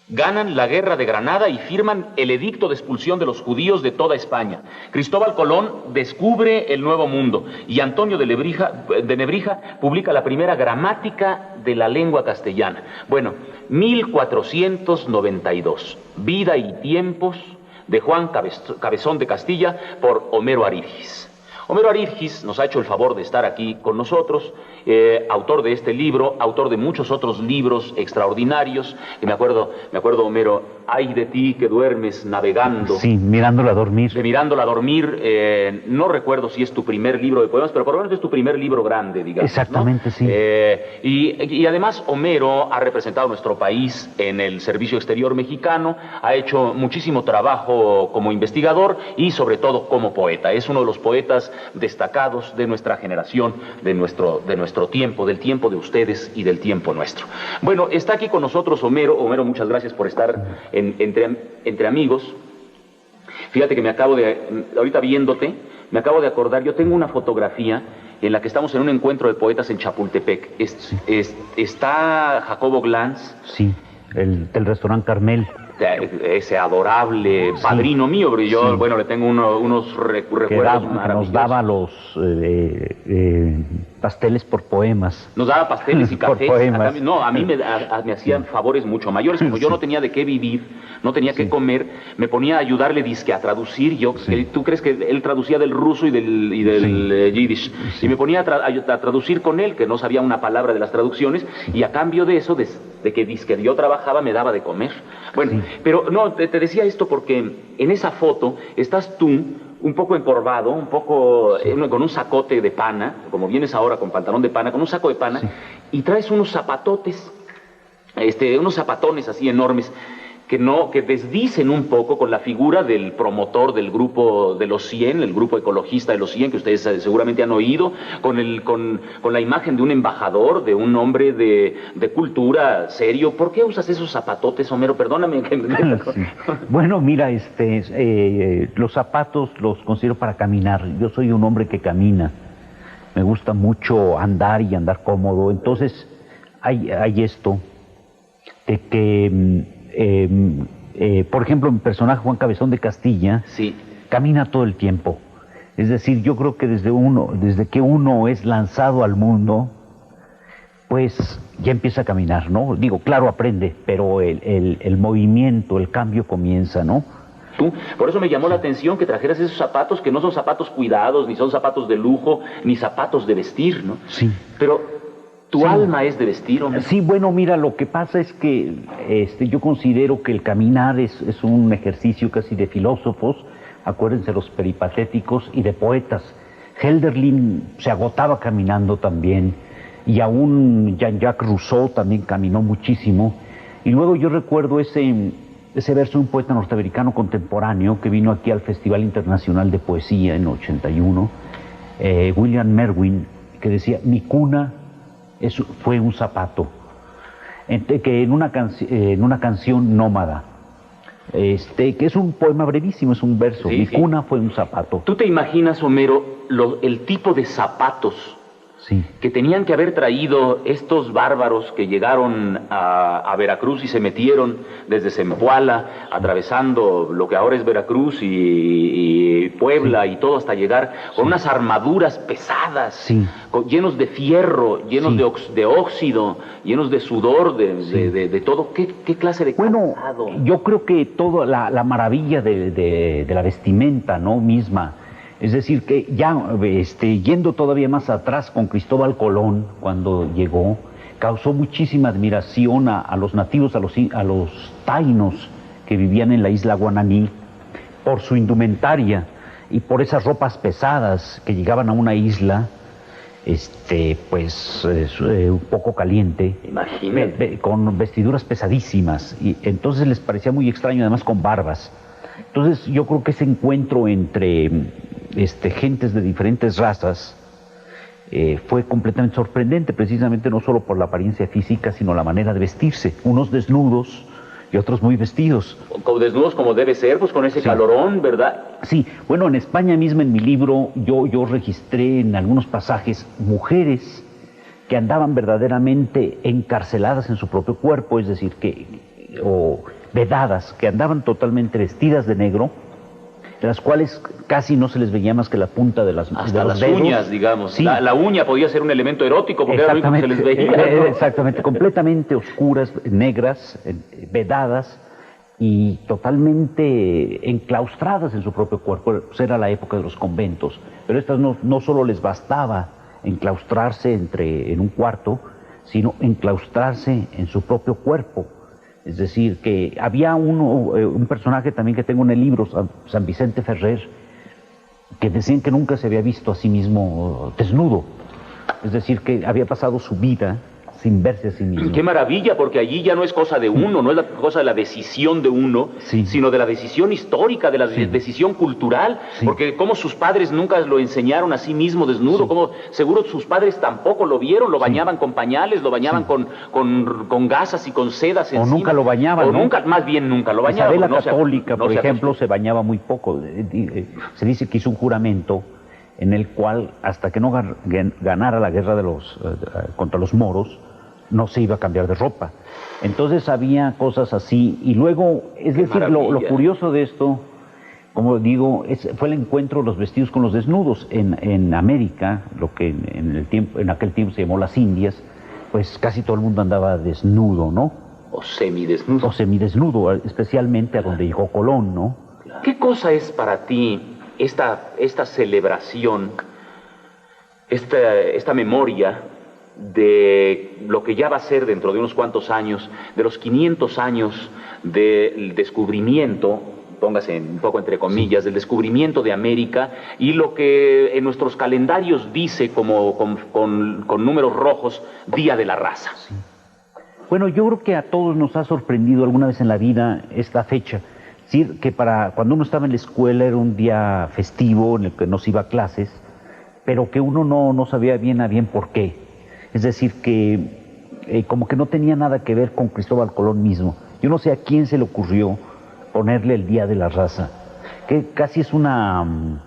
Ganan la guerra de Granada y firman el edicto de expulsión de los judíos de toda España. Cristóbal Colón descubre el Nuevo Mundo y Antonio de Nebrija publica la primera gramática de la lengua castellana. Bueno, 1492, Vida y tiempos de Juan Cabezón de Castilla por Homero Arírgis. Homero Arírgis nos ha hecho el favor de estar aquí con nosotros, autor de este libro, autor de muchos otros libros extraordinarios, que me acuerdo, Homero, ay de ti que duermes navegando. Sí, mirándola a dormir. Mirándola a dormir, no recuerdo si es tu primer libro de poemas, pero por lo menos es tu primer libro grande, digamos. Exactamente, ¿no? Sí. Y además Homero ha representado a nuestro país en el Servicio Exterior Mexicano, ha hecho muchísimo trabajo como investigador y sobre todo como poeta. Es uno de los poetas destacados de nuestra generación, de nuestro tiempo, del tiempo de ustedes y del tiempo nuestro. Bueno, está aquí con nosotros Homero. Homero, muchas gracias por estar entre amigos. Fíjate que ahorita viéndote, me acabo de acordar, yo tengo una fotografía en la que estamos en un encuentro de poetas en Chapultepec. Está Jacobo Glanz. Sí, del restaurante Carmel. Ese adorable padrino mío, pero yo, bueno, le tengo unos recuerdos maravillosos. Nos daba los pasteles por poemas. Nos daba pasteles y cafés. A mí me hacían favores mucho mayores. Como yo no tenía de qué vivir, no tenía que comer, me ponía a ayudarle disque a traducir. ¿Tú crees que él traducía del ruso y del yiddish? Y me ponía a traducir con él, que no sabía una palabra de las traducciones, y a cambio de eso, de que disque yo trabajaba, me daba de comer. Bueno, pero no, te decía esto porque en esa foto estás tú un poco encorvado, un poco con un sacote de pana, como vienes ahora con pantalón de pana, con un saco de pana, y traes unos zapatotes, unos zapatones así enormes, que desdicen un poco con la figura del promotor del grupo de los 100, el grupo ecologista de los 100, que ustedes seguramente han oído, con la imagen de un embajador, de un hombre de cultura serio. ¿Por qué usas esos zapatotes, Homero? Perdóname. Sí. Bueno, mira, los zapatos los considero para caminar. Yo soy un hombre que camina. Me gusta mucho andar y andar cómodo. Entonces, hay esto de que... por ejemplo, mi personaje Juan Cabezón de Castilla camina todo el tiempo. Es decir, yo creo que desde que uno es lanzado al mundo, pues ya empieza a caminar, ¿no? Digo, claro, aprende, pero el movimiento, el cambio comienza, ¿no? Por eso me llamó la atención que trajeras esos zapatos, que no son zapatos cuidados, ni son zapatos de lujo, ni zapatos de vestir, ¿no? Sí. Pero... ¿Tu alma es de vestir, hombre? Sí, bueno, mira, lo que pasa es que yo considero que el caminar es un ejercicio casi de filósofos, acuérdense, los peripatéticos, y de poetas. Hölderlin se agotaba caminando también, y aún Jean-Jacques Rousseau también caminó muchísimo. Y luego yo recuerdo ese verso de un poeta norteamericano contemporáneo que vino aquí al Festival Internacional de Poesía en 81, William Merwin, que decía, mi cuna fue un zapato, que en una canción nómada, que es un poema brevísimo, es un verso, mi cuna fue un zapato. ¿Tú te imaginas, Homero, el tipo de zapatos que tenían que haber traído estos bárbaros que llegaron a Veracruz y se metieron desde Zempoala, atravesando lo que ahora es Veracruz y Puebla y todo hasta llegar con unas armaduras pesadas, llenos de fierro, llenos de óxido, llenos de sudor, de todo? ¿Qué clase de calzado? Bueno, yo creo que toda la maravilla de la vestimenta, ¿no? Misma. Es decir, que ya yendo todavía más atrás con Cristóbal Colón, cuando llegó, causó muchísima admiración a los nativos, a los taínos que vivían en la isla Guananí, por su indumentaria y por esas ropas pesadas que llegaban a una isla, un poco caliente, con vestiduras pesadísimas, y entonces les parecía muy extraño, además con barbas. Entonces yo creo que ese encuentro entre gentes de diferentes razas fue completamente sorprendente, precisamente no solo por la apariencia física, sino la manera de vestirse, unos desnudos y otros muy vestidos. Desnudos como debe ser, pues con ese calorón, ¿verdad? Sí, bueno, en España misma, en mi libro, yo registré en algunos pasajes mujeres que andaban verdaderamente encarceladas en su propio cuerpo, es decir, vedadas, que andaban totalmente vestidas de negro, de las cuales casi no se les veía más que la punta de los las dedos. Uñas, digamos. Sí. La uña podía ser un elemento erótico porque era lo único que se les veía, ¿no? Exactamente, completamente oscuras, negras, vedadas y totalmente enclaustradas en su propio cuerpo. Pues era la época de los conventos, pero estas no solo les bastaba enclaustrarse en un cuarto, sino enclaustrarse en su propio cuerpo. Es decir, que había un personaje también que tengo en el libro, San Vicente Ferrer, que decían que nunca se había visto a sí mismo desnudo. Es decir, que había pasado su vida sin verse a sí mismo. Qué maravilla, porque allí ya no es cosa de uno, no es la cosa de la decisión de uno, sí, sino de la decisión histórica, de la decisión cultural, sí, porque como sus padres nunca lo enseñaron a sí mismo desnudo, sí, como seguro sus padres tampoco lo vieron, lo bañaban con pañales, lo bañaban con gasas y con sedas encima. O nunca lo bañaban, o ¿no? nunca, más bien nunca lo bañaban. Isabel la Católica, por ejemplo, se bañaba muy poco. Se dice que hizo un juramento en el cual, hasta que no ganara la guerra contra los moros, no se iba a cambiar de ropa. Entonces había cosas así. Y luego, es decir, lo curioso de esto, como digo, fue el encuentro de los vestidos con los desnudos. En América, lo que en aquel tiempo se llamó las Indias, pues casi todo el mundo andaba desnudo, ¿no? O semidesnudo. O semidesnudo, especialmente a donde llegó Colón, ¿no? ¿Qué cosa es para ti esta celebración, esta memoria de lo que ya va a ser dentro de unos cuantos años, de los 500 años del descubrimiento, póngase un poco entre comillas, del descubrimiento de América, y lo que en nuestros calendarios dice como con números rojos, Día de la Raza? Sí. Bueno, yo creo que a todos nos ha sorprendido alguna vez en la vida esta fecha. Es decir, que cuando uno estaba en la escuela era un día festivo en el que no se iba a clases, pero que uno no sabía bien a bien por qué. Es decir, que como que no tenía nada que ver con Cristóbal Colón mismo. Yo no sé a quién se le ocurrió ponerle el Día de la Raza, que casi es una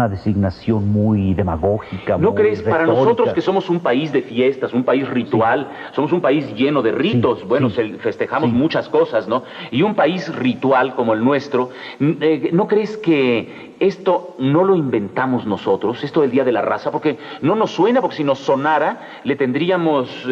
designación muy demagógica. ¿No muy crees? retórica. Para nosotros que somos un país de fiestas, un país ritual, sí, somos un país lleno de ritos, sí, bueno, sí, festejamos sí, muchas cosas, ¿no? Y un país ritual como el nuestro, ¿no crees que esto no lo inventamos nosotros, esto del Día de la Raza? Porque no nos suena, porque si nos sonara, le tendríamos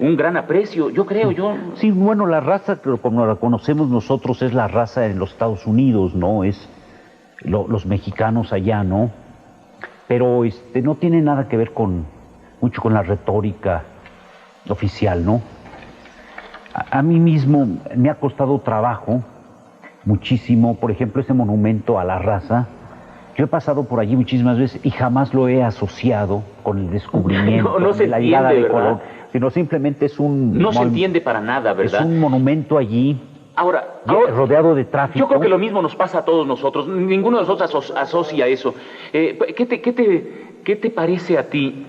un gran aprecio, yo creo, Sí, bueno, la raza, como la conocemos nosotros, es la raza en los Estados Unidos, ¿no? Es los mexicanos allá, ¿no? Pero no tiene nada que ver mucho con la retórica oficial, ¿no? A mí mismo me ha costado trabajo, muchísimo, por ejemplo, ese monumento a la raza. Yo he pasado por allí muchísimas veces y jamás lo he asociado con el descubrimiento, no se la entiende, llegada de ¿verdad? Colón, sino simplemente es un... No se entiende para nada, ¿verdad? Es un monumento allí. Ahora, rodeado de tráfico. Yo creo que lo mismo nos pasa a todos nosotros. Ninguno de nosotros asocia eso. ¿Qué te parece a ti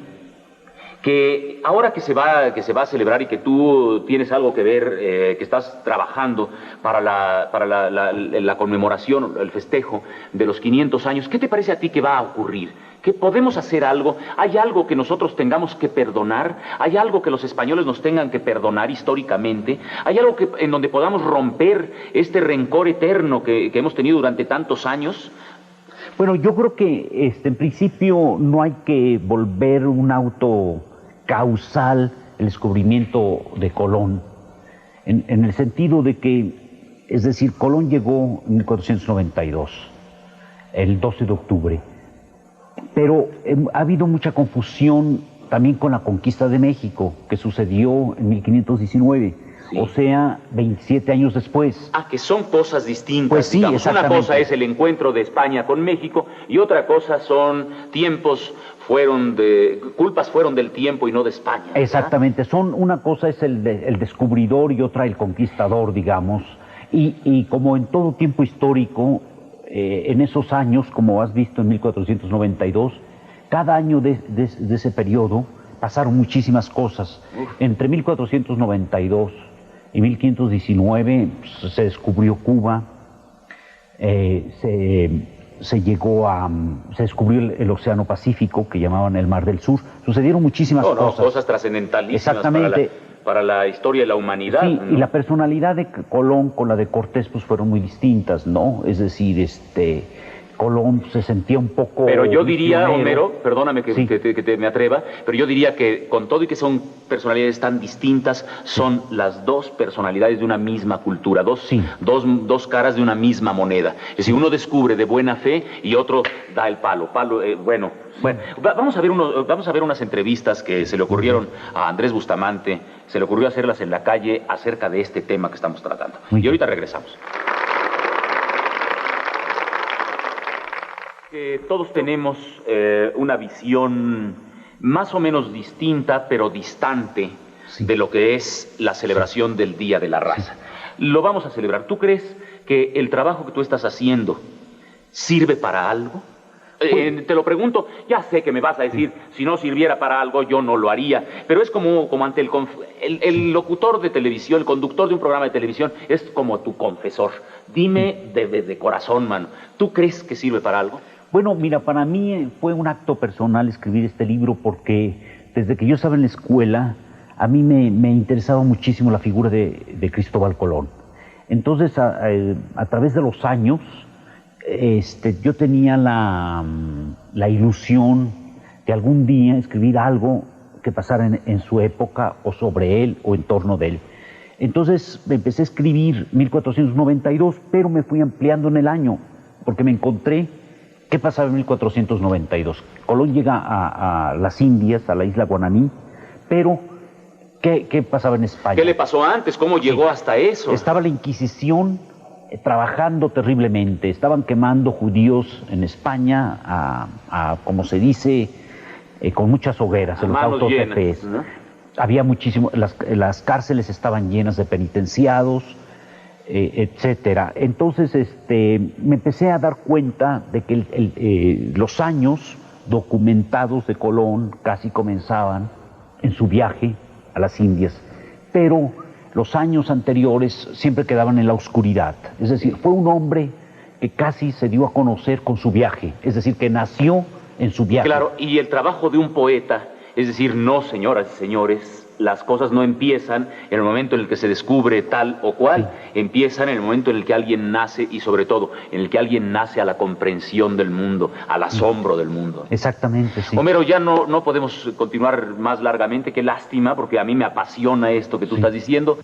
que ahora que se va a celebrar y que tú tienes algo que ver, que estás trabajando para la conmemoración, el festejo de los 500 años, ¿qué te parece a ti que va a ocurrir? ¿Que podemos hacer algo? ¿Hay algo que nosotros tengamos que perdonar? ¿Hay algo que los españoles nos tengan que perdonar históricamente? ¿Hay algo en donde podamos romper este rencor eterno que hemos tenido durante tantos años? Bueno, yo creo que en principio no hay que volver un auto causal el descubrimiento de Colón, en el sentido de que, es decir, Colón llegó en 1492, el 12 de octubre, pero ha habido mucha confusión también con la conquista de México, que sucedió en 1519. Sí. O sea, 27 años después. Ah, que son cosas distintas. Pues sí, digamos. Una cosa es el encuentro de España con México y otra cosa son culpas fueron del tiempo y no de España, ¿verdad? Exactamente, una cosa es el descubridor y otra el conquistador, digamos. Y como en todo tiempo histórico, en esos años, como has visto en 1492, cada año de ese periodo pasaron muchísimas cosas. Entre 1492 y 1519 se descubrió Cuba, se descubrió el Océano Pacífico, que llamaban el Mar del Sur. Sucedieron muchísimas cosas. Cosas trascendentalísimas. Exactamente. para la historia de la humanidad. Sí, ¿no? y la personalidad de Colón con la de Cortés pues fueron muy distintas, ¿no? Es decir, Colón se sentía un poco... Pero yo diría, misionero. Homero, perdóname Sí. que me atreva, pero yo diría que con todo y que son personalidades tan distintas, son las dos personalidades de una misma cultura, dos caras de una misma moneda. Es decir, uno descubre de buena fe y otro da el palo. Bueno, vamos a ver unas entrevistas que se le ocurrieron a Andrés Bustamante, se le ocurrió hacerlas en la calle acerca de este tema que estamos tratando. Y ahorita regresamos. Que todos tenemos una visión más o menos distinta, pero distante, de lo que es la celebración del Día de la Raza. Lo vamos a celebrar. ¿Tú crees que el trabajo que tú estás haciendo sirve para algo? Te lo pregunto, ya sé que me vas a decir, si no sirviera para algo, yo no lo haría, pero es como ante el locutor de televisión, el conductor de un programa de televisión, es como tu confesor. Dime de corazón, mano, ¿tú crees que sirve para algo? Bueno, mira, para mí fue un acto personal escribir este libro porque desde que yo estaba en la escuela, a mí me interesaba muchísimo la figura de Cristóbal Colón. Entonces, a través de los años, yo tenía la ilusión de algún día escribir algo que pasara en su época o sobre él o en torno de él. Entonces empecé a escribir 1492, pero me fui ampliando en el año porque me encontré qué pasaba en 1492. Colón llega a las Indias, a la isla Guananí, pero ¿qué pasaba en España? ¿Qué le pasó antes? ¿Cómo llegó hasta eso? Estaba la Inquisición trabajando terriblemente, estaban quemando judíos en España como se dice, con muchas hogueras, en los autos de fe. ¿No? Había muchísimo, las cárceles estaban llenas de penitenciados, etcétera. Entonces, me empecé a dar cuenta de que los años documentados de Colón casi comenzaban en su viaje a las Indias, pero los años anteriores siempre quedaban en la oscuridad. Es decir, fue un hombre que casi se dio a conocer con su viaje, es decir, que nació en su viaje. Claro, y el trabajo de un poeta, es decir, no, señoras y señores, las cosas no empiezan en el momento en el que se descubre tal o cual, empiezan en el momento en el que alguien nace y sobre todo en el que alguien nace a la comprensión del mundo, al asombro del mundo. Exactamente, sí. Homero, ya no podemos continuar más largamente, qué lástima, porque a mí me apasiona esto que tú estás diciendo.